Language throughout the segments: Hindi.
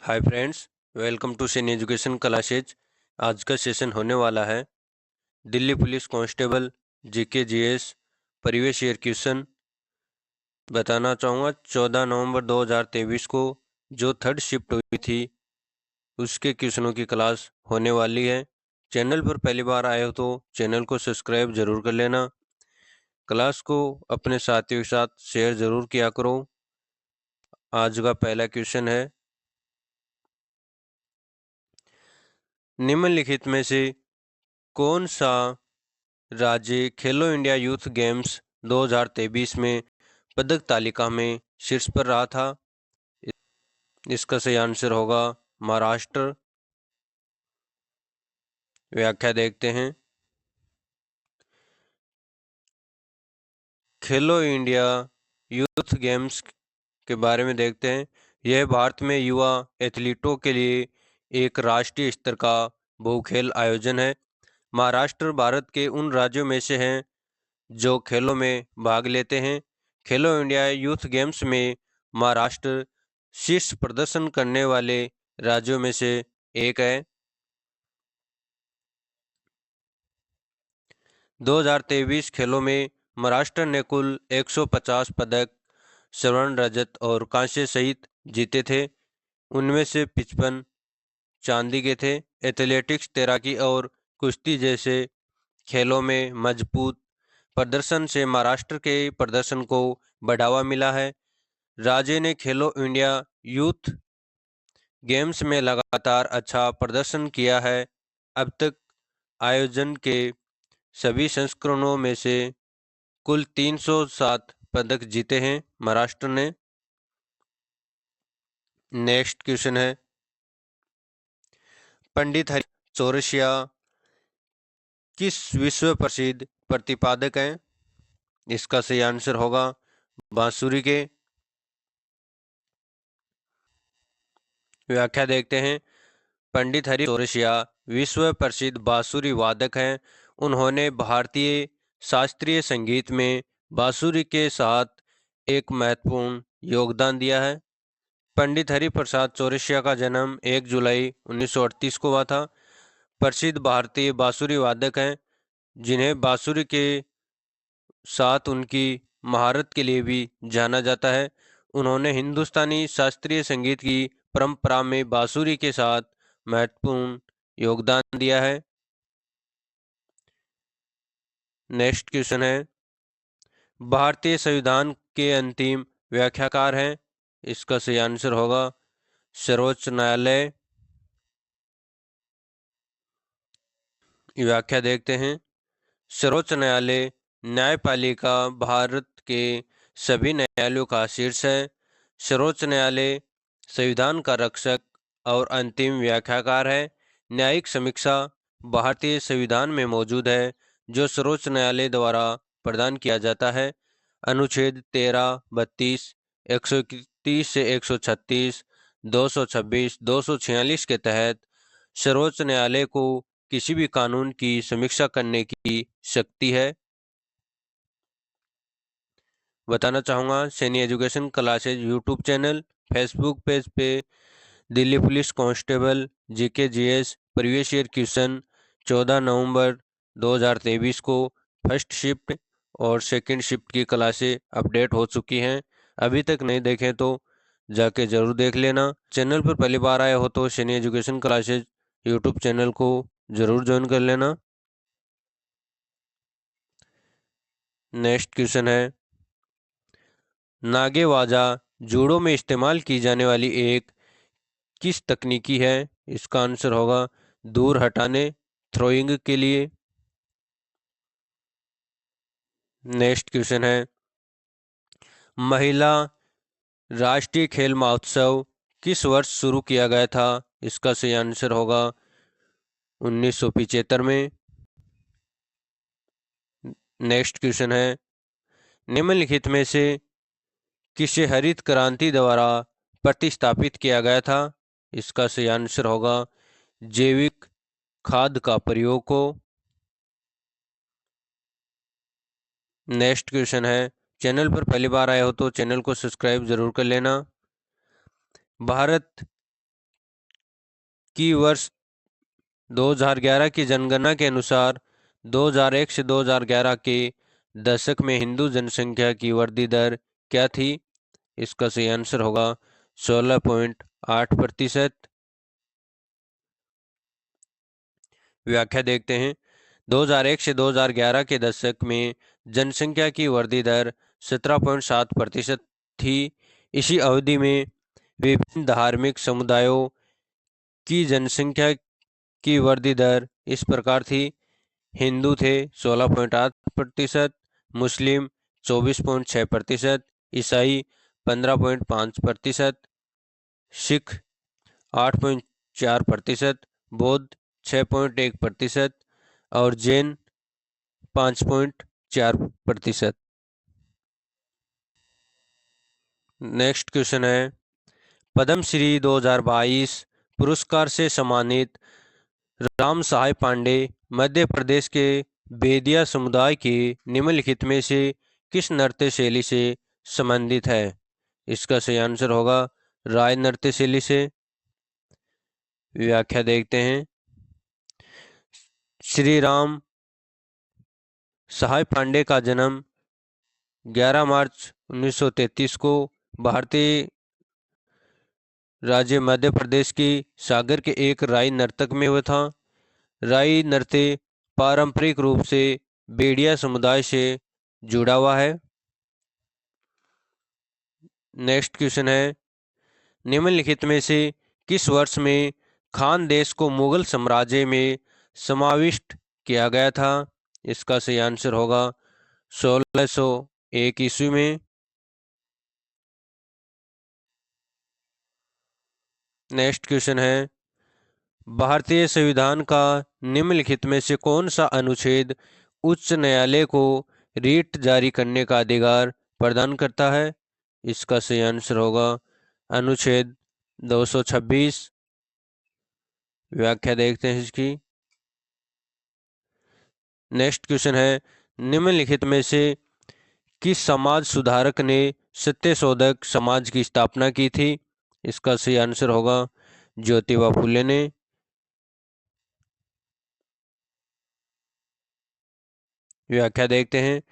Hi friends, welcome to Sen education classes. आज का सेशन होने वाला है Delhi police constable GK GS previous year question. बताना चाहूँगा 14 नवंबर 2023 को जो थर्ड शिफ्ट हुई थी उसके क्वेश्चनों की क्लास होने वाली है। चैनल पर पहली बार आए हो तो चैनल को सब्सक्राइब जरूर कर लेना। क्लास को अपने साथियों के साथ शेयर जरूर किया करो। आज का पहला क्वेश्चन है, निम्नलिखित में से कौन सा राज्य खेलो इंडिया यूथ गेम्स 2023 में पदक तालिका में शीर्ष पर रहा था? इसका सही आंसर होगा महाराष्ट्र। व्याख्या देखते हैं। खेलो इंडिया यूथ गेम्स के बारे में देखते हैं। यह भारत में युवा एथलीटों के लिए एक राष्ट्रीय स्तर का बहुखेल आयोजन है। महाराष्ट्र भारत के उन राज्यों में से हैं जो खेलों में भाग लेते हैं। खेलो इंडिया यूथ गेम्स में महाराष्ट्र शीर्ष प्रदर्शन करने वाले राज्यों में से एक है। 2023 खेलों में महाराष्ट्र ने कुल 150 पदक स्वर्ण, रजत और कांस्य सहित जीते थे। उनमें से 55 चांदी के थे। एथलेटिक्स, तैराकी और कुश्ती जैसे खेलों में मजबूत प्रदर्शन से महाराष्ट्र के प्रदर्शन को बढ़ावा मिला है। राज्य ने खेलो इंडिया यूथ गेम्स में लगातार अच्छा प्रदर्शन किया है। अब तक आयोजन के सभी संस्करणों में से कुल 307 पदक जीते हैं महाराष्ट्र ने। नेक्स्ट क्वेश्चन है, पंडित हरि चौरसिया किस विश्व प्रसिद्ध प्रतिपादक हैं? इसका सही आंसर होगा बांसुरी के। व्याख्या देखते हैं। पंडित हरि चौरसिया विश्व प्रसिद्ध बांसुरी वादक हैं। उन्होंने भारतीय शास्त्रीय संगीत में बांसुरी के साथ एक महत्वपूर्ण योगदान दिया है। पंडित हरि प्रसाद चौरसिया का जन्म 1 जुलाई 1938 को हुआ था। प्रसिद्ध भारतीय बांसुरी वादक हैं जिन्हें बांसुरी के साथ उनकी महारत के लिए भी जाना जाता है। उन्होंने हिंदुस्तानी शास्त्रीय संगीत की परंपरा में बांसुरी के साथ महत्वपूर्ण योगदान दिया है। नेक्स्ट क्वेश्चन है, भारतीय संविधान के अंतिम व्याख्याकार हैं? इसका सही आंसर होगा सर्वोच्च न्यायालय। व्याख्या देखते हैं। सर्वोच्च न्यायालय न्यायपालिका भारत के सभी न्यायालयों का शीर्ष है। सर्वोच्च न्यायालय संविधान का रक्षक और अंतिम व्याख्याकार है। न्यायिक समीक्षा भारतीय संविधान में मौजूद है जो सर्वोच्च न्यायालय द्वारा प्रदान किया जाता है। अनुच्छेद 13, 32, 131 से 136, 226, 246 के तहत सर्वोच्च न्यायालय को किसी भी कानून की समीक्षा करने की शक्ति है। बताना चाहूँगा Saini education classes YouTube channel, Facebook page पे Delhi police constable GK GS previous year question 14 नवंबर 2023 को फर्स्ट शिफ्ट और सेकंड शिफ्ट की क्लासें अपडेट हो चुकी हैं। अभी तक नहीं देखें तो जाके ज़रूर देख लेना। चैनल पर पहली बार आए हो तो Saini education classes YouTube channel को ज़रूर ज्वाइन कर लेना। नेक्स्ट क्वेश्चन है, नागेवाजा जूडो में इस्तेमाल की जाने वाली एक किस तकनीकी है? इसका आंसर होगा दूर हटाने, थ्रोइंग के लिए। नेक्स्ट क्वेश्चन है, महिला राष्ट्रीय खेल महोत्सव किस वर्ष शुरू किया गया था? इसका सही आंसर होगा 1975 में। नेक्स्ट क्वेश्चन है, निम्नलिखित में से किसे हरित क्रांति द्वारा प्रतिस्थापित किया गया था? इसका सही आंसर होगा जैविक खाद का प्रयोग को। नेक्स्ट क्वेश्चन है, चैनल पर पहली बार आए हो तो चैनल को सब्सक्राइब जरूर कर लेना। भारत की वर्ष 2011 की जनगणना के अनुसार 2001 से 2011 के दशक में हिंदू जनसंख्या की वृद्धि दर क्या थी? इसका सही आंसर होगा 16.8%। व्याख्या देखते हैं। 2001 से 2011 के दशक में जनसंख्या की वृद्धि दर 17.7% थी। इसी अवधि में विभिन्न धार्मिक समुदायों की जनसंख्या की वृद्धि दर इस प्रकार थी। हिंदू थे 16.8%, मुस्लिम 24.6%, ईसाई 15.5%, सिख 8.4%, बौद्ध 6.1% और जैन 5.4%। नेक्स्ट क्वेश्चन है, पद्मश्री 2022 पुरस्कार से सम्मानित राम सहाय पांडे मध्य प्रदेश के बेदिया समुदाय के निम्नलिखित में से किस नृत्य शैली से संबंधित है? इसका सही आंसर होगा राय नृत्य शैली से। व्याख्या देखते हैं। श्री राम सहाय पांडे का जन्म 11 मार्च 1933 को भारतीय राज्य मध्य प्रदेश की सागर के एक राई नर्तक में हुआ था। राई नृत्य पारंपरिक रूप से बेड़िया समुदाय से जुड़ा हुआ है। नेक्स्ट क्वेश्चन है, निम्नलिखित में से किस वर्ष में खानदेश को मुगल साम्राज्य में समाविष्ट किया गया था? इसका सही आंसर होगा 1601 ईस्वी में। नेक्स्ट क्वेश्चन है, भारतीय संविधान का निम्नलिखित में से कौन सा अनुच्छेद उच्च न्यायालय को रीट जारी करने का अधिकार प्रदान करता है? इसका सही आंसर होगा अनुच्छेद 226। व्याख्या देखते हैं इसकी। नेक्स्ट क्वेश्चन है, निम्नलिखित में से किस समाज सुधारक ने सत्यशोधक समाज की स्थापना की थी? इसका सही आंसर होगा ज्योतिबा फुले ने। व्याख्या देखते हैं।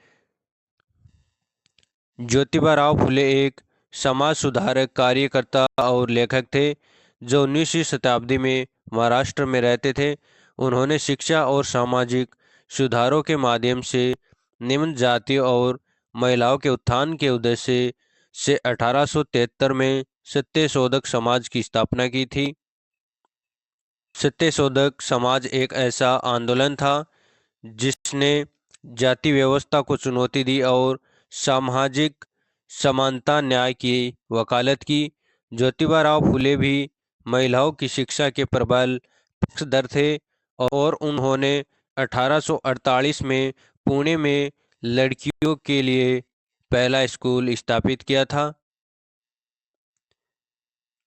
ज्योतिबा राव फुले एक समाज सुधारक, कार्यकर्ता और लेखक थे जो 19वीं शताब्दी में महाराष्ट्र में रहते थे। उन्होंने शिक्षा और सामाजिक सुधारों के माध्यम से निम्न जातियों और महिलाओं के उत्थान के उद्देश्य से 1873 में सत्यशोधक समाज की स्थापना की थी। सत्यशोधक समाज एक ऐसा आंदोलन था जिसने जाति व्यवस्था को चुनौती दी और सामाजिक समानता न्याय की वकालत की। ज्योतिबा राव फुले भी महिलाओं की शिक्षा के प्रबल पक्षधर थे और उन्होंने 1848 में पुणे में लड़कियों के लिए पहला स्कूल स्थापित किया था।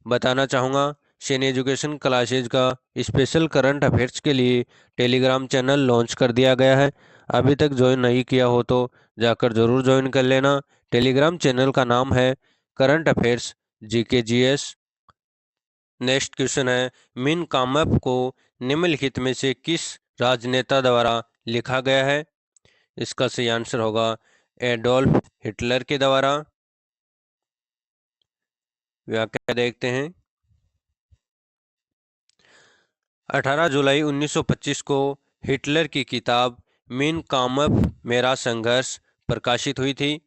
बताना चाहूँगा, सैनी एजुकेशन क्लासेज का स्पेशल करंट अफेयर्स के लिए टेलीग्राम चैनल लॉन्च कर दिया गया है। अभी तक ज्वाइन नहीं किया हो तो जाकर ज़रूर ज्वाइन कर लेना। टेलीग्राम चैनल का नाम है current affairs GKGS। Next question है, मिन कामप को निम्नलिखित में से किस राजनेता द्वारा लिखा गया है? इसका सही आंसर होगा एडोल्फ हिटलर के द्वारा। व्याख्या देखते हैं। 18 जुलाई 1925 को हिटलर की किताब मिन काम्फ मेरा संघर्ष प्रकाशित हुई थी।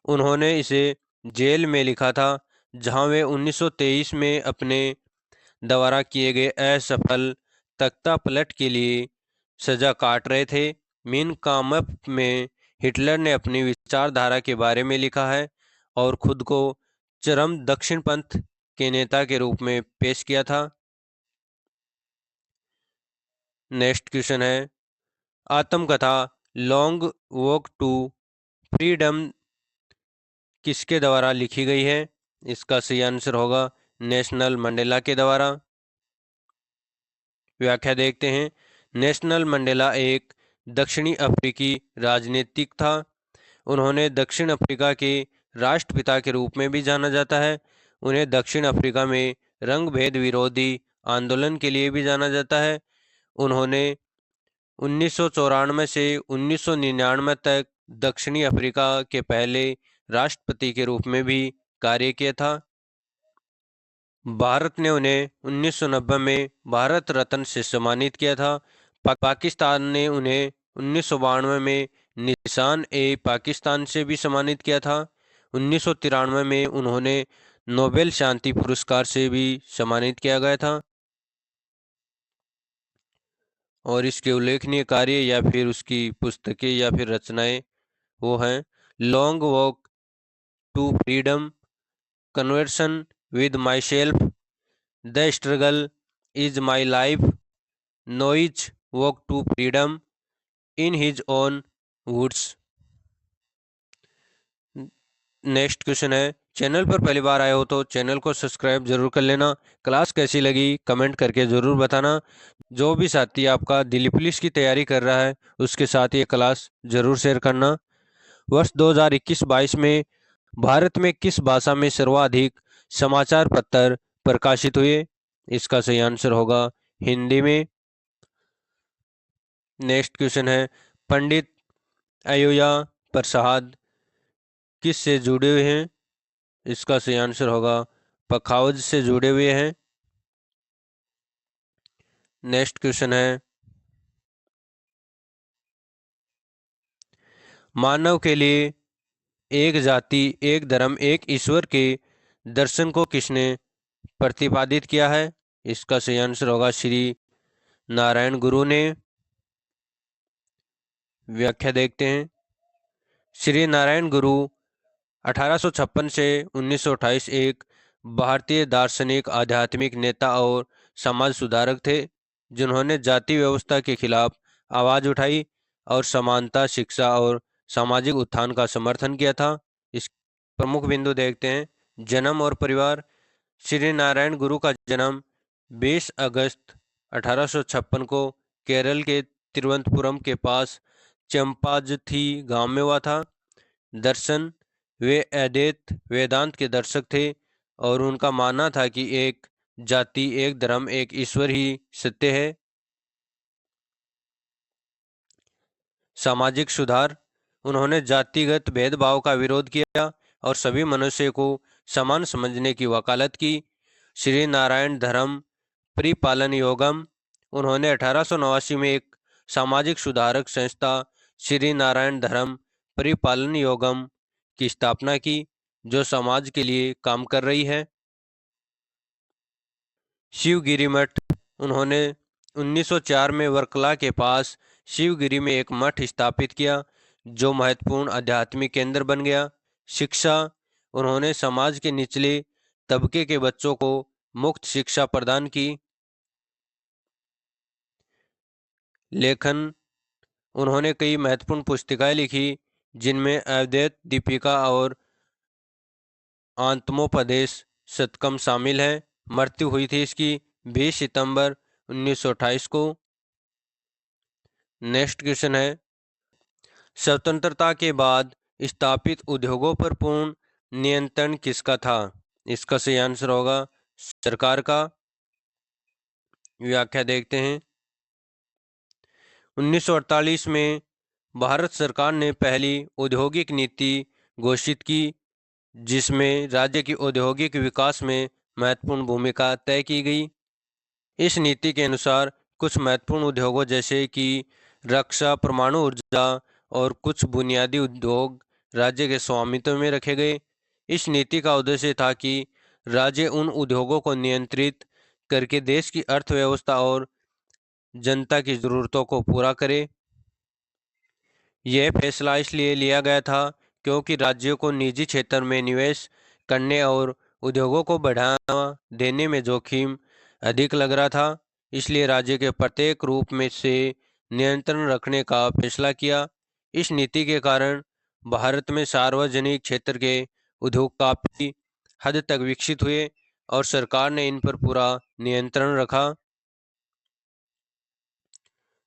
उन्होंने इसे जेल में लिखा था जहां वे 1923 में अपने द्वारा किए गए असफल तख्तापलट के लिए सजा काट रहे थे। मिन काम्फ में हिटलर ने अपनी विचारधारा के बारे में लिखा है और खुद को चरम दक्षिणपंथ के नेता के रूप में पेश किया था। नेक्स्ट क्वेश्चन है, आत्मकथा लॉन्ग वॉक टू फ्रीडम किसके द्वारा लिखी गई है? इसका सही आंसर होगा नेल्सन मंडेला के द्वारा। व्याख्या देखते हैं। नेल्सन मंडेला एक दक्षिणी अफ्रीकी राजनीतिक था। उन्होंने दक्षिण अफ्रीका के राष्ट्रपिता के रूप में भी जाना जाता है। उन्हें दक्षिण अफ्रीका में रंग भेद विरोधी आंदोलन के लिए भी जाना जाता है। उन्होंने 1994 से 1999 तक दक्षिणी अफ्रीका के पहले राष्ट्रपति के रूप में भी कार्य किया था। भारत ने उन्हें 1990 में भारत रत्न से सम्मानित किया था। पाकिस्तान ने उन्हें 1992 में निशान ए पाकिस्तान से भी सम्मानित किया था। 1993 में उन्होंने नोबेल शांति पुरस्कार से भी सम्मानित किया गया था। और इसके उल्लेखनीय कार्य या फिर उसकी पुस्तकें या फिर रचनाएं वो हैं long walk to freedom, conversation with myself, the struggle is my life, no easy walk to freedom, in his own words. Next question है, चैनल पर पहली बार आए हो तो चैनल को सब्सक्राइब जरूर कर लेना। क्लास कैसी लगी कमेंट करके ज़रूर बताना। जो भी साथी आपका दिल्ली पुलिस की तैयारी कर रहा है उसके साथ ये क्लास ज़रूर शेयर करना। वर्ष 2021-22 में भारत में किस भाषा में सर्वाधिक समाचार पत्र प्रकाशित हुए? इसका सही आंसर होगा हिंदी में। नेक्स्ट क्वेश्चन है, पंडित अय्या प्रसाद किस से जुड़े हुए हैं? इसका सही आंसर होगा पखावज से जुड़े हुए हैं। नेक्स्ट क्वेश्चन है, मानव के लिए एक जाति एक धर्म एक ईश्वर के दर्शन को किसने प्रतिपादित किया है? इसका सही आंसर होगा श्री नारायण गुरु ने। व्याख्या देखते हैं। श्री नारायण गुरु 1856 से 1928 एक भारतीय दार्शनिक, आध्यात्मिक नेता और समाज सुधारक थे, जिन्होंने जाति व्यवस्था के खिलाफ आवाज उठाई और समानता, शिक्षा और सामाजिक उत्थान का समर्थन किया था। इस प्रमुख बिंदु देखते हैं। जन्म और परिवार। श्री नारायण गुरु का जन्म 20 अगस्त 1856 को केरल के तिरुवनंतपुरम के पास चंपाजथी गांव में हुआ था। दर्शन, वे अद्वैत वेदांत के दर्शक थे और उनका मानना था कि एक जाति एक धर्म एक ईश्वर ही सत्य है। सामाजिक सुधार। उन्होंने जातिगत भेदभाव का विरोध किया और सभी मनुष्य को समान समझने की वकालत की। श्री नारायण धर्म परिपालन योगम। उन्होंने 1889 में एक सामाजिक सुधारक संस्था श्री नारायण धर्म परिपालन योगम की स्थापना की, जो समाज के लिए काम कर रही है। शिवगिरी मठ। उन्होंने 1904 में वर्कला के पास शिवगिरी में एक मठ स्थापित किया, जो महत्वपूर्ण आध्यात्मिक केंद्र बन गया। शिक्षा। उन्होंने समाज के निचले तबके के बच्चों को मुफ्त शिक्षा प्रदान की। लेखन। उन्होंने कई महत्वपूर्ण पुस्तिकाएं लिखी, जिनमें अद्वैत दीपिका और आत्मोपदेश शतकम शामिल है। मृत्यु हुई थी इसकी 20 सितंबर 1928 को। नेक्स्ट क्वेश्चन है, स्वतंत्रता के बाद स्थापित उद्योगों पर पूर्ण नियंत्रण किसका था? इसका सही आंसर होगा सरकार का। व्याख्या देखते हैं। 1948 में भारत सरकार ने पहली औद्योगिक नीति घोषित की, जिसमें राज्य की औद्योगिक विकास में महत्वपूर्ण भूमिका तय की गई। इस नीति के अनुसार कुछ महत्वपूर्ण उद्योगों जैसे कि रक्षा, परमाणु ऊर्जा और कुछ बुनियादी उद्योग राज्य के स्वामित्व में रखे गए। इस नीति का उद्देश्य था कि राज्य उन उद्योगों को नियंत्रित करके देश की अर्थव्यवस्था और जनता की ज़रूरतों को पूरा करे। यह फैसला इसलिए लिया गया था क्योंकि राज्यों को निजी क्षेत्र में निवेश करने और उद्योगों को बढ़ावा देने में जोखिम अधिक लग रहा था। इसलिए राज्य के प्रत्येक रूप में से नियंत्रण रखने का फैसला किया। इस नीति के कारण भारत में सार्वजनिक क्षेत्र के उद्योग काफ़ी हद तक विकसित हुए और सरकार ने इन पर पूरा नियंत्रण रखा।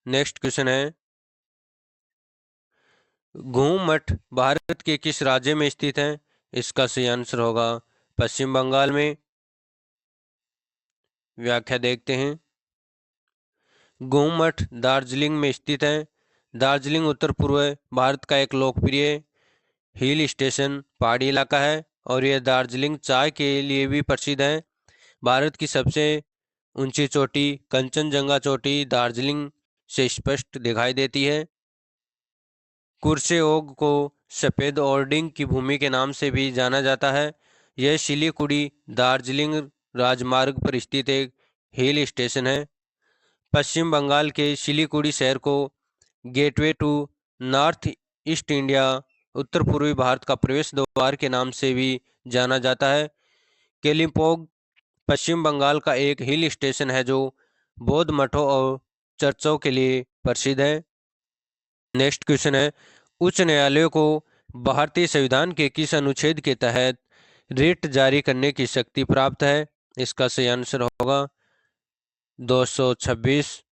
नेक्स्ट क्वेश्चन है, घूम मठ भारत के किस राज्य में स्थित है? इसका सही आंसर होगा पश्चिम बंगाल में। व्याख्या देखते हैं। गोमठ दार्जिलिंग में स्थित है। दार्जिलिंग उत्तर पूर्व भारत का एक लोकप्रिय हिल स्टेशन पहाड़ी इलाका है और यह दार्जिलिंग चाय के लिए भी प्रसिद्ध है। भारत की सबसे ऊंची चोटी कंचनजंगा चोटी दार्जिलिंग से स्पष्ट दिखाई देती है। कुर्सेओग को सफ़ेद ओर्डिंग की भूमि के नाम से भी जाना जाता है। यह सिलीगुड़ी दार्जिलिंग राजमार्ग पर स्थित एक हिल स्टेशन है। पश्चिम बंगाल के सिलीगुड़ी शहर को gateway to North East India उत्तर पूर्वी भारत का प्रवेश द्वार के नाम से भी जाना जाता है। केलिम्पोंग पश्चिम बंगाल का एक हिल स्टेशन है जो बौद्ध मठों और चर्चों के लिए प्रसिद्ध है। नेक्स्ट क्वेश्चन है, उच्च न्यायालयों को भारतीय संविधान के किस अनुच्छेद के तहत रिट जारी करने की शक्ति प्राप्त है? इसका सही आंसर होगा 226।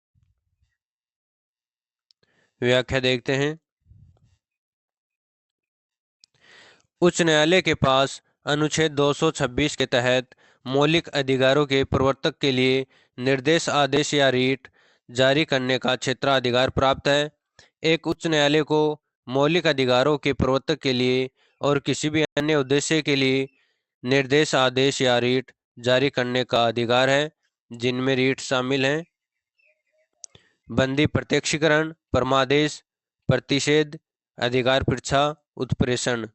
व्याख्या देखते हैं। उच्च न्यायालय के पास अनुच्छेद 226 के तहत मौलिक अधिकारों के प्रवर्तक के लिए निर्देश आदेश या रीट जारी करने का क्षेत्राधिकार प्राप्त है। एक उच्च न्यायालय को मौलिक अधिकारों के प्रवर्तक के लिए और किसी भी अन्य उद्देश्य के लिए निर्देश आदेश या रीट जारी करने का अधिकार है, जिनमें रीट शामिल हैं। बंदी प्रत्यक्षीकरण, परमादेश, प्रतिषेध, अधिकार परीक्षा, उत्प्रेषण।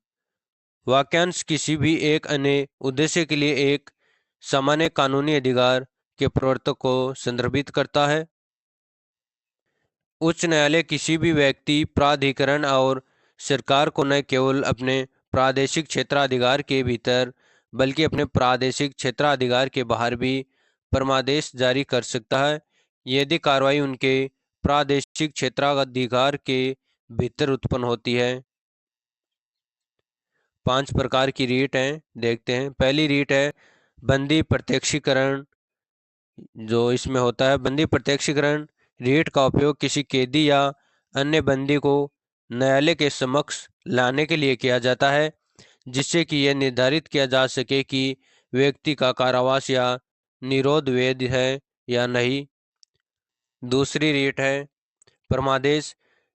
वाक्यांश किसी भी एक अन्य उद्देश्य के लिए एक सामान्य कानूनी अधिकार के प्रवर्तक को संदर्भित करता है। उच्च न्यायालय किसी भी व्यक्ति, प्राधिकरण और सरकार को न केवल अपने प्रादेशिक क्षेत्राधिकार के भीतर बल्कि अपने प्रादेशिक क्षेत्राधिकार के बाहर भी परमादेश जारी कर सकता है, यदि कार्रवाई उनके प्रादेशिक क्षेत्राधिकार के भीतर उत्पन्न होती है। 5 प्रकार की रीट हैं, देखते हैं। पहली रीट है बंदी प्रत्यक्षीकरण। जो इसमें होता है, बंदी प्रत्यक्षीकरण रीट का उपयोग किसी कैदी या अन्य बंदी को न्यायालय के समक्ष लाने के लिए किया जाता है, जिससे कि यह निर्धारित किया जा सके कि व्यक्ति का कारावास या निरोध वैध है या नहीं। दूसरी रीट है परमादेश।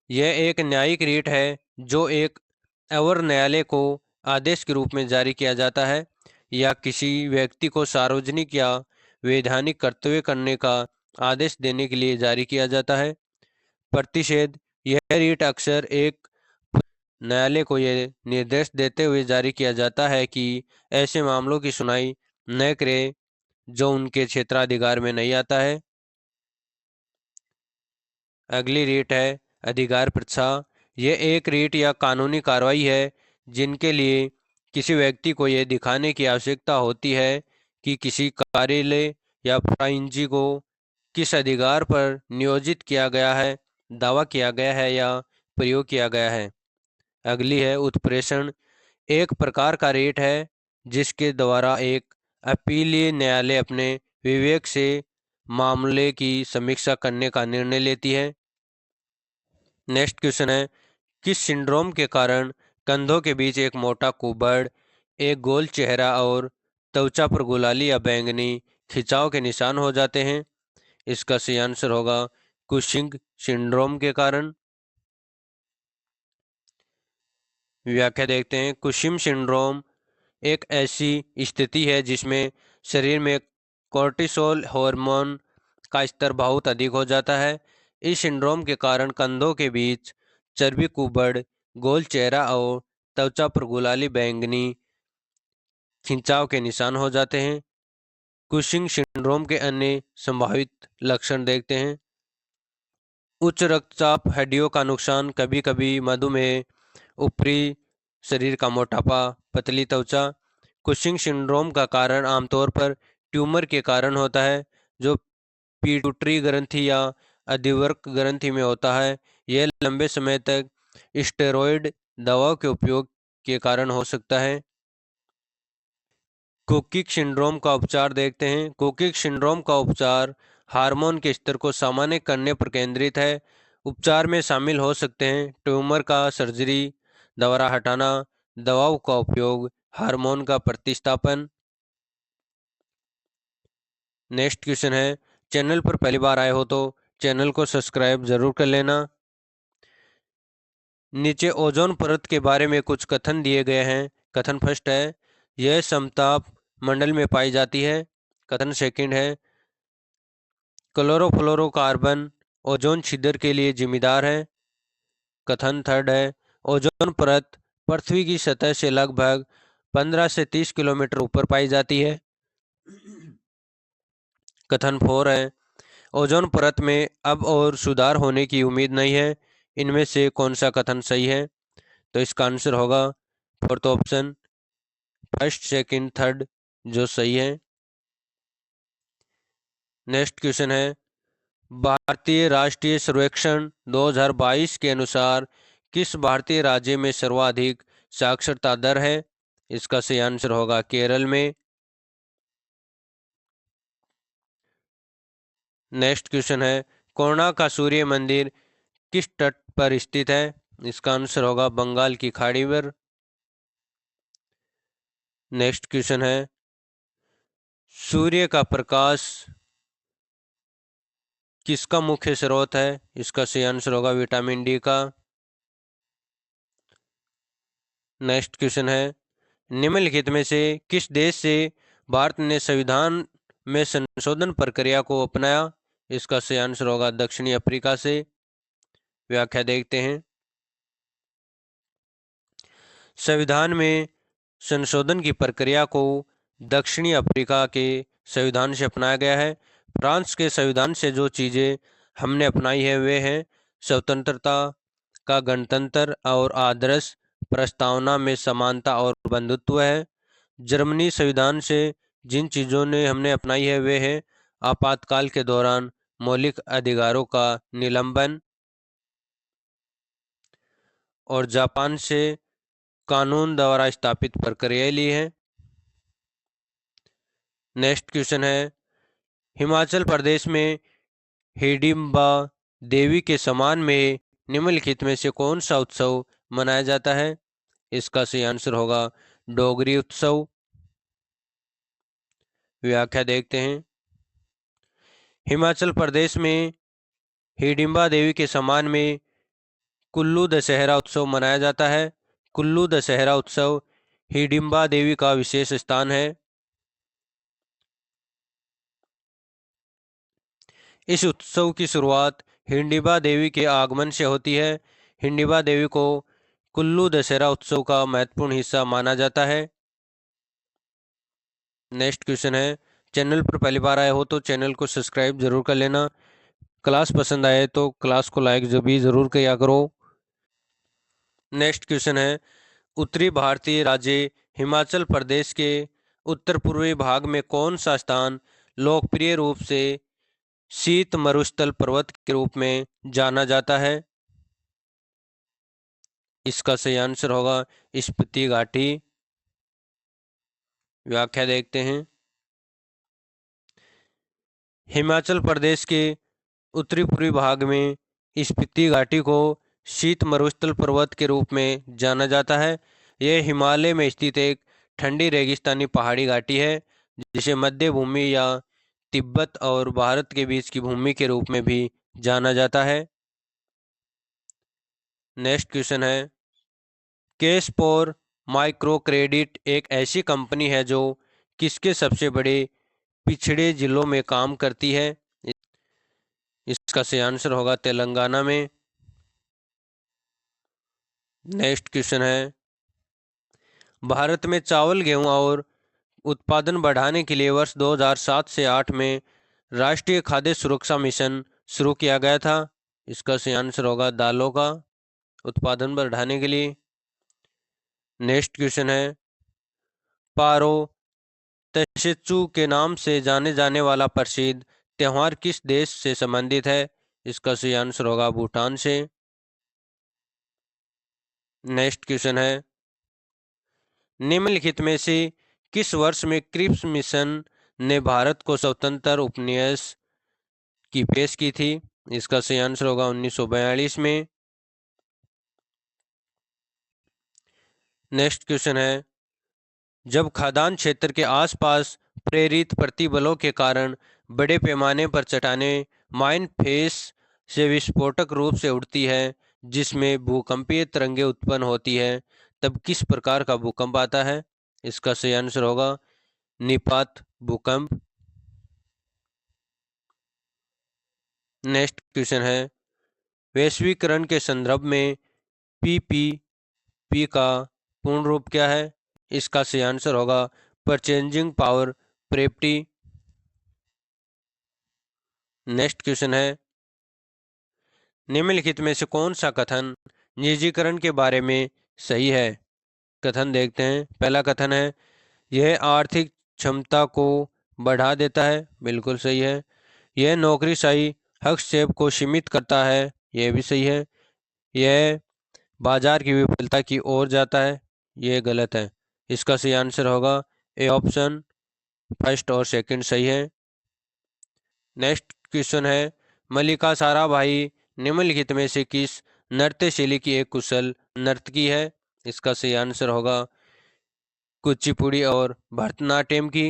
यह एक न्यायिक रीट है जो एक अवर न्यायालय को आदेश के रूप में जारी किया जाता है या किसी व्यक्ति को सार्वजनिक या वैधानिक कर्तव्य करने का आदेश देने के लिए जारी किया जाता है। प्रतिषेध, यह रीट अक्सर एक न्यायालय को यह निर्देश देते हुए जारी किया जाता है कि ऐसे मामलों की सुनवाई न करे जो उनके क्षेत्राधिकार में नहीं आता है। अगली रीट है अधिकार परीक्षा। यह एक रीट या कानूनी कार्रवाई है जिनके लिए किसी व्यक्ति को यह दिखाने की आवश्यकता होती है कि किसी कार्यालय या प्राइंजी को किस अधिकार पर नियोजित किया गया है, दावा किया गया है या प्रयोग किया गया है। अगली है उत्प्रेषण। एक प्रकार का रीट है जिसके द्वारा एक अपीलीय न्यायालय अपने विवेक से मामले की समीक्षा करने का निर्णय लेती है। नेक्स्ट क्वेश्चन है, किस सिंड्रोम के कारण कंधों के बीच एक मोटा कुबड़, एक गोल चेहरा और त्वचा पर गुलाली या बैंगनी खिंचाव के निशान हो जाते हैं? इसका सही आंसर होगा कुशिंग सिंड्रोम के कारण। व्याख्या देखते हैं। कुशिम सिंड्रोम एक ऐसी स्थिति है जिसमें शरीर में कोर्टिसोल हार्मोन का स्तर बहुत अधिक हो जाता है। इस सिंड्रोम के कारण कंधों के बीच चर्बी कुबड़, गोल चेहरा और त्वचा पर गुलाली बैंगनी खिंचाव के निशान हो जाते हैं। कुशिंग सिंड्रोम के अन्य संभावित लक्षण देखते हैं। उच्च रक्तचाप, हड्डियों का नुकसान, कभी कभी मधुमेह, ऊपरी शरीर का मोटापा, पतली त्वचा। कुशिंग सिंड्रोम का कारण आमतौर पर ट्यूमर के कारण होता है जो पिट्यूटरी ग्रंथि या अधिवर्क ग्रंथि में होता है। यह लंबे समय तक स्टेरॉयड दवाओं के उपयोग के कारण हो सकता है। कुकिक सिंड्रोम का उपचार देखते हैं। कुकिक सिंड्रोम का उपचार हार्मोन के स्तर को सामान्य करने पर केंद्रित है। उपचार में शामिल हो सकते हैं ट्यूमर का सर्जरी द्वारा हटाना, दवाओं का उपयोग, हार्मोन का प्रतिस्थापन। नेक्स्ट क्वेश्चन है, चैनल पर पहली बार आए हो तो चैनल को सब्सक्राइब जरूर कर लेना। नीचे ओजोन परत के बारे में कुछ कथन दिए गए हैं। कथन फर्स्ट है, यह समताप मंडल में पाई जाती है। कथन सेकंड है, क्लोरोफ्लोरोकार्बन ओजोन छिद्र के लिए जिम्मेदार है। कथन थर्ड है, ओजोन परत पृथ्वी की सतह से लगभग 15 से 30 किलोमीटर ऊपर पाई जाती है। कथन फोर है, ओजोन परत में अब और सुधार होने की उम्मीद नहीं है। इनमें से कौन सा कथन सही है? तो इसका आंसर होगा fourth option, first second third, जो सही है। नेक्स्ट क्वेश्चन है, भारतीय राष्ट्रीय सर्वेक्षण 2022 के अनुसार किस भारतीय राज्य में सर्वाधिक साक्षरता दर है? इसका सही आंसर होगा केरल में। नेक्स्ट क्वेश्चन है, कोणार्क का सूर्य मंदिर किस तट पर स्थित है? इसका आंसर होगा बंगाल की खाड़ी पर। नेक्स्ट क्वेश्चन है, सूर्य का प्रकाश किसका मुख्य स्रोत है? इसका सही आंसर होगा विटामिन डी का। नेक्स्ट क्वेश्चन है, निम्नलिखित में से किस देश से भारत ने संविधान में संशोधन प्रक्रिया को अपनाया? इसका सही आंसर होगा दक्षिणी अफ्रीका से। व्याख्या देखते हैं। संविधान में संशोधन की प्रक्रिया को दक्षिणी अफ्रीका के संविधान से अपनाया गया है। फ्रांस के संविधान से जो चीज़ें हमने अपनाई है वे हैं स्वतंत्रता का गणतंत्र और आदर्श प्रस्तावना में समानता और बंधुत्व है। जर्मनी संविधान से जिन चीज़ों ने हमने अपनाई है वे हैं आपातकाल के दौरान मौलिक अधिकारों का निलंबन। और जापान से कानून द्वारा स्थापित प्रक्रिया ली है। नेक्स्ट क्वेश्चन है, हिमाचल प्रदेश में हिडिंबा देवी के सम्मान में निम्नलिखित में से कौन सा उत्सव मनाया जाता है? इसका सही आंसर होगा डोगरी उत्सव। व्याख्या देखते हैं। हिमाचल प्रदेश में हिडिंबा देवी के सम्मान में कुल्लू दशहरा उत्सव मनाया जाता है। कुल्लू दशहरा उत्सव हिडिंबा देवी का विशेष स्थान है। इस उत्सव की शुरुआत हिडिंबा देवी के आगमन से होती है। हिडिंबा देवी को कुल्लू दशहरा उत्सव का महत्वपूर्ण हिस्सा माना जाता है। नेक्स्ट क्वेश्चन है, चैनल पर पहली बार आए हो तो चैनल को सब्सक्राइब जरूर कर लेना। क्लास पसंद आए तो क्लास को लाइक भी जरूर किया करो। नेक्स्ट क्वेश्चन है, उत्तरी भारतीय राज्य हिमाचल प्रदेश के उत्तर पूर्वी भाग में कौन सा स्थान लोकप्रिय रूप से शीत मरुस्थल पर्वत के रूप में जाना जाता है? इसका सही आंसर होगा स्पीति घाटी। व्याख्या देखते हैं। हिमाचल प्रदेश के उत्तरी पूर्वी भाग में स्पीति घाटी को शीत मरुस्थल पर्वत के रूप में जाना जाता है। यह हिमालय में स्थित एक ठंडी रेगिस्तानी पहाड़ी घाटी है जिसे मध्य भूमि या तिब्बत और भारत के बीच की भूमि के रूप में भी जाना जाता है। नेक्स्ट क्वेश्चन है, केसपोर माइक्रो क्रेडिट एक ऐसी कंपनी है जो किसके सबसे बड़े पिछड़े जिलों में काम करती है? इसका सही आंसर होगा तेलंगाना में। नेक्स्ट क्वेश्चन है, भारत में चावल गेहूं और उत्पादन बढ़ाने के लिए वर्ष 2007 से 8 में राष्ट्रीय खाद्य सुरक्षा मिशन शुरू किया गया था। इसका सही आंसर होगा दालों का उत्पादन बढ़ाने के लिए। नेक्स्ट क्वेश्चन है, पारो तशेचू के नाम से जाने जाने वाला प्रसिद्ध त्यौहार किस देश से संबंधित है? इसका सही आंसर होगा भूटान से। नेक्स्ट क्वेश्चन है, निम्नलिखित में से किस वर्ष में क्रिप्स मिशन ने भारत को स्वतंत्र उपन्यास की पेश की थी? इसका सही आंसर होगा 1942 में। नेक्स्ट क्वेश्चन है, जब खदान क्षेत्र के आसपास प्रेरित प्रतिबलों के कारण बड़े पैमाने पर चट्टानें माइन फेस से विस्फोटक रूप से उड़ती है, जिसमें भूकंपीय तरंगें उत्पन्न होती है, तब किस प्रकार का भूकंप आता है? इसका सही आंसर होगा निपात भूकंप। नेक्स्ट क्वेश्चन है, वैश्वीकरण के संदर्भ में पीपीपी का पूर्ण रूप क्या है? इसका सही आंसर होगा परचेंजिंग पावर प्रेप्टी। नेक्स्ट क्वेश्चन है, निम्नलिखित में से कौन सा कथन निजीकरण के बारे में सही है? कथन देखते हैं। पहला कथन है, यह आर्थिक क्षमता को बढ़ा देता है। बिल्कुल सही है। यह नौकरीशाही हस्तक्षेप को सीमित करता है। यह भी सही है। यह बाजार की विफलता की ओर जाता है। यह गलत है। इसका सही आंसर होगा ए ऑप्शन, फर्स्ट और सेकंड सही है। नेक्स्ट क्वेश्चन है, मल्लिका साराभाई निम्नलिखित में से किस नृत्य शैली की एक कुशल नर्तकी है? इसका सही आंसर होगा कुचिपुड़ी और भरतनाट्यम की।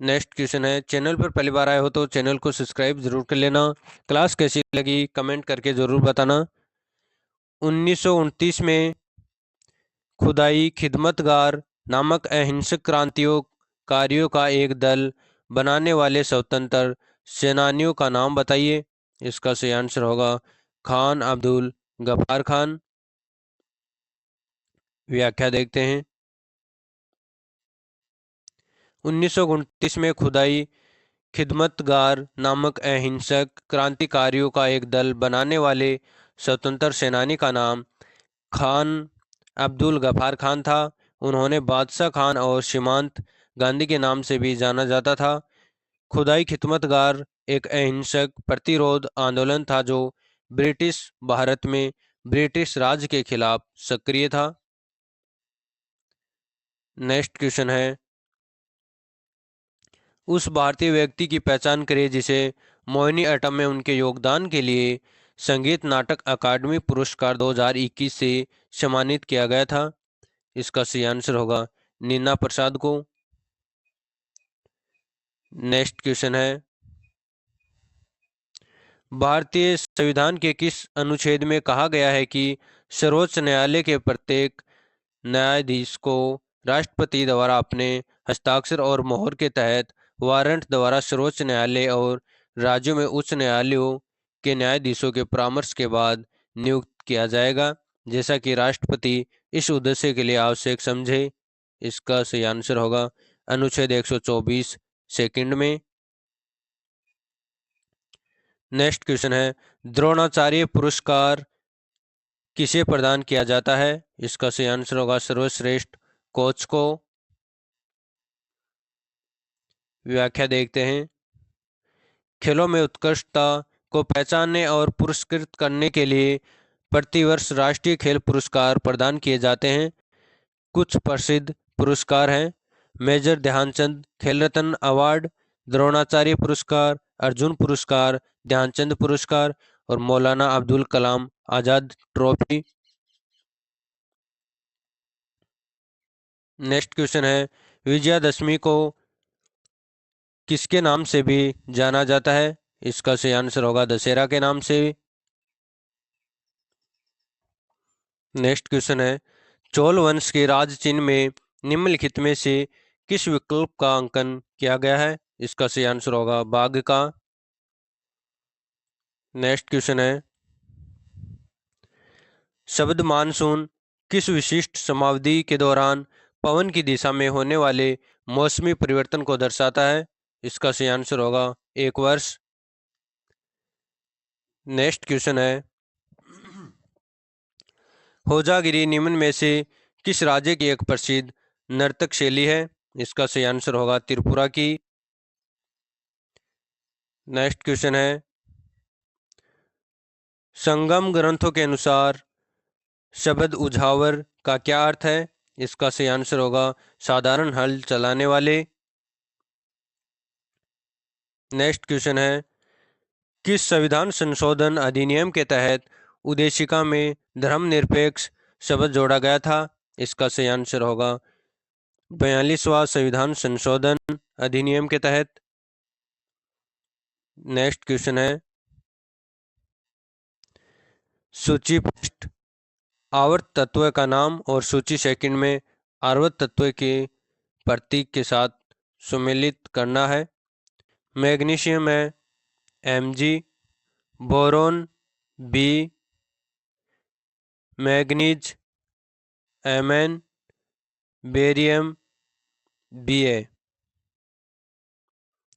नेक्स्ट क्वेश्चन है, चैनल पर पहली बार आए हो तो चैनल को सब्सक्राइब जरूर कर लेना। क्लास कैसी लगी कमेंट करके जरूर बताना। 1929 में खुदाई खिदमतगार नामक अहिंसक क्रांतिकारियों का एक दल बनाने वाले स्वतंत्र सेनानियों का नाम बताइए। इसका सही आंसर होगा खान अब्दुल गफ्फार खान। व्याख्या देखते हैं। 1929 में खुदाई खिदमतगार नामक अहिंसक क्रांतिकारियों का एक दल बनाने वाले स्वतंत्र सेनानी का नाम खान अब्दुल गफ्फार खान था। उन्होंने बादशाह खान और सीमांत गांधी के नाम से भी जाना जाता था। खुदाई खिदमतगार एक अहिंसक प्रतिरोध आंदोलन था जो ब्रिटिश भारत में ब्रिटिश राज के खिलाफ सक्रिय था। नेक्स्ट क्वेश्चन है, उस भारतीय व्यक्ति की पहचान करें जिसे मोहिनीअट्टम में उनके योगदान के लिए संगीत नाटक अकादमी पुरस्कार 2021 से सम्मानित किया गया था। इसका सही आंसर होगा नीना प्रसाद को। नेक्स्ट क्वेश्चन है, भारतीय संविधान के किस अनुच्छेद में कहा गया है कि सर्वोच्च न्यायालय के प्रत्येक न्यायाधीश को राष्ट्रपति द्वारा अपने हस्ताक्षर और मोहर के तहत वारंट द्वारा सर्वोच्च न्यायालय और राज्यों में उच्च न्यायालयों के न्यायाधीशों के परामर्श के बाद नियुक्त किया जाएगा, जैसा कि राष्ट्रपति इस उद्देश्य के लिए आवश्यक समझे? इसका सही आंसर होगा अनुच्छेद 124 सेकंड में। नेक्स्ट क्वेश्चन है, द्रोणाचार्य पुरस्कार किसे प्रदान किया जाता है? इसका सही आंसर होगा सर्वश्रेष्ठ कोच को। व्याख्या देखते हैं। खेलों में उत्कृष्टता को पहचानने और पुरस्कृत करने के लिए प्रतिवर्ष राष्ट्रीय खेल पुरस्कार प्रदान किए जाते हैं। कुछ प्रसिद्ध पुरस्कार हैं मेजर ध्यानचंद खेल रत्न अवार्ड, द्रोणाचार्य पुरस्कार, अर्जुन पुरस्कार, ध्यानचंद पुरस्कार और मौलाना Abdul Kalam Azad trophy. Next question है, विजयादशमी को किसके नाम से भी जाना जाता है? इसका सही आंसर होगा दशहरा के नाम से। नेक्स्ट क्वेश्चन है, चोल वंश के राज चिन्ह में निम्नलिखित में से किस विकल्प का अंकन किया गया है? इसका सही आंसर होगा बाघ का। नेक्स्ट क्वेश्चन है, शब्द मानसून किस विशिष्ट समावधि के दौरान पवन की दिशा में होने वाले मौसमी परिवर्तन को दर्शाता है? इसका सही आंसर होगा एक वर्ष। नेक्स्ट क्वेश्चन है, होजागिरी निम्न में से किस राज्य की एक प्रसिद्ध नर्तक शैली है? इसका सही आंसर होगा त्रिपुरा की। नेक्स्ट क्वेश्चन है, संगम ग्रंथों के अनुसार शब्द उझावर का क्या अर्थ है? इसका सही आंसर होगा साधारण हल चलाने वाले। नेक्स्ट क्वेश्चन है, किस संविधान संशोधन अधिनियम के तहत उद्देशिका में धर्मनिरपेक्ष शब्द जोड़ा गया था? इसका सही आंसर होगा 42वां संविधान संशोधन अधिनियम के तहत। नेक्स्ट क्वेश्चन है, सूची फर्स्ट आवर्त तत्व का नाम और सूची सेकंड में आवर्त तत्व के प्रतीक के साथ सुमेलित करना है। मैग्नीशियम है Mg, boron B, manganese Mn, barium Ba।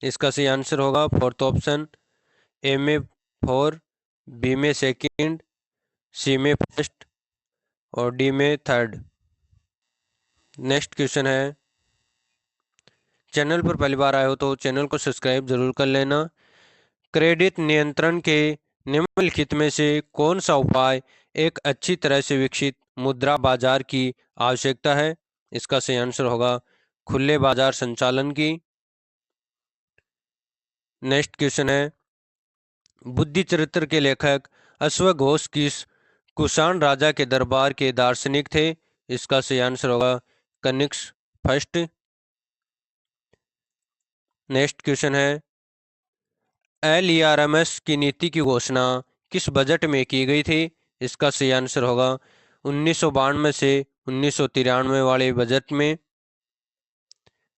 इसका सही आंसर होगा फोर्थ ऑप्शन, ए में 4, बी में सेकंड, सी में फर्स्ट और डी में थर्ड। नेक्स्ट क्वेश्चन है, चैनल पर पहली बार आए हो तो चैनल को सब्सक्राइब जरूर कर लेना। क्रेडिट नियंत्रण के निम्नलिखित में से कौन सा उपाय एक अच्छी तरह से विकसित मुद्रा बाजार की आवश्यकता है? इसका सही आंसर होगा खुले बाजार संचालन की। नेक्स्ट क्वेश्चन है, बुद्धि चरित्र के लेखक अश्वघोष किस कुषाण राजा के दरबार के दार्शनिक थे? इसका सही आंसर होगा कनिष्क फर्स्ट। नेक्स्ट क्वेश्चन है, LERMS की नीति की घोषणा किस बजट में की गई थी? इसका सही आंसर होगा 1992 से 1993 वाले बजट में।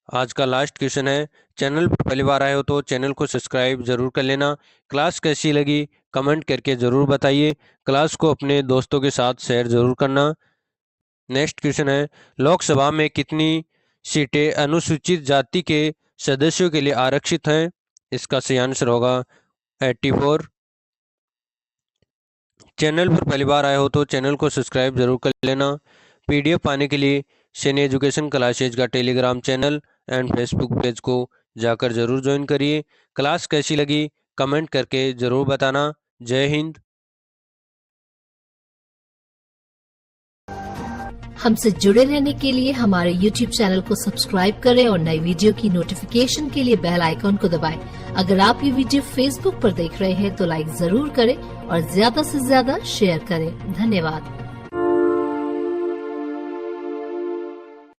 आज का लास्ट क्वेश्चन है, चैनल पर पहली बार आए हो तो चैनल को सब्सक्राइब जरूर कर लेना। क्लास कैसी लगी कमेंट करके ज़रूर बताइए। क्लास को अपने दोस्तों के साथ शेयर जरूर करना। नेक्स्ट क्वेश्चन है, लोकसभा में कितनी सीटें अनुसूचित जाति के सदस्यों के लिए आरक्षित हैं? इसका सही आंसर होगा 84। चैनल पर पहली बार आए हो तो चैनल को सब्सक्राइब जरूर कर लेना। PDF पाने के लिए सैनी एजुकेशन क्लासेज का Telegram channel and Facebook page को जाकर जरूर ज्वाइन करिए। क्लास कैसी लगी कमेंट करके जरूर बताना। जय हिंद। हमसे जुड़े रहने के लिए हमारे YouTube चैनल को सब्सक्राइब करें और नई वीडियो की नोटिफिकेशन के लिए बेल आइकॉन को दबाएं। अगर आप ये वीडियो Facebook पर देख रहे हैं तो लाइक जरूर करें और ज्यादा से ज्यादा शेयर करें। धन्यवाद।